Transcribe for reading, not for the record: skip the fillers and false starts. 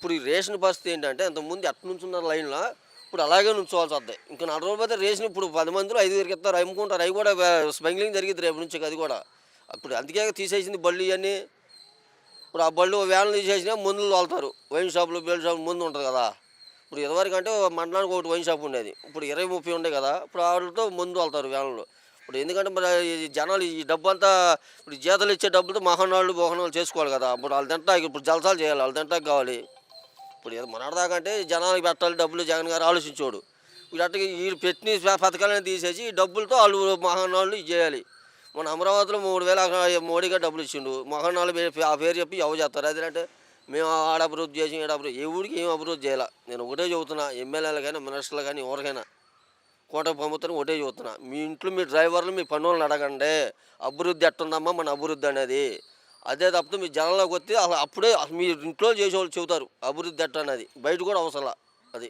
ఇప్పుడు ఈ రేషన్ పరిస్థితి ఏంటంటే అంతకుముందు ఎట్ట నుంచున్నారు లైన్లో ఇప్పుడు అలాగే నుంచోవాల్సి వద్దాయి. ఇంకా 4 రోజులు పోతే రేషన్ ఇప్పుడు 10 మందిలో 5 ఇస్తారు, అమ్ముకుంటారు. అవి కూడా స్మగ్లింగ్ జరిగిద్ది రేపు నుంచి అది కూడా. ఇప్పుడు అందుకే తీసేసింది బళ్ళు ఇవన్నీ. ఇప్పుడు ఆ బళ్ళు వ్యాన్లు తీసేసినా మందులు తోలుతారు. వైన్ షాపులు బెల్ట్ షాపులు ముందు ఉంటుంది కదా. ఇప్పుడు ఇదివరకు అంటే మండలానికి ఒకటి వైన్ షాప్ ఉండేది. ఇప్పుడు 20, 30 ఉండే కదా. ఇప్పుడు వాటితో మందు తోలుతారు వ్యాన్లు. ఇప్పుడు ఎందుకంటే మరి ఈ జనాలు ఈ డబ్బు అంతా ఇప్పుడు జీతాలు ఇచ్చే డబ్బులతో మహానాళ్ళు బోహనాలు చేసుకోవాలి కదా. ఇప్పుడు వాళ్ళు తింటాకి ఇప్పుడు జలసాలు చేయాలి, వాళ్ళు తింటాకి కావాలి. ఇప్పుడు ఏదో మొన్నటిదాకా అంటే జనాలకు పెట్టాలి డబ్బులు జగన్ గారు ఆలోచించోడు. వీడు అట్టగా వీడు పెట్టిన పథకాలను తీసేసి ఈ డబ్బులతో వాళ్ళు మహానాళ్ళు ఇది చేయాలి. మన అమరావతిలో 3,000 మోడీగా డబ్బులు ఇచ్చిండు. మహానాళ్ళు ఆ పేరు చెప్పి ఎవరు చేస్తారు. అదేంటే మేము ఆడ అభివృద్ధి చేసి ఈడ అభివృద్ధి ఏ ఊరికి ఏం అభివృద్ధి చేయాలి. నేను ఒకటే చెబుతున్నా, ఎమ్మెల్యేలు కానీ మినిస్టర్లు కానీ ఎవరికైనా కోటకు పంపుతాను ఒకటే చెబుతున్నా, మీ ఇంట్లో మీ డ్రైవర్లు మీ పనులను అడగండి అభివృద్ధి ఎట్టుందమ్మా మన అభివృద్ధి అనేది. అదే తప్పితే మీ జనంలోకి వస్తే అసలు అప్పుడే మీ ఇంట్లో చేసేవాళ్ళు చెబుతారు అభివృద్ధి ఎట్ట అనేది. బయట కూడా అవసరం అది.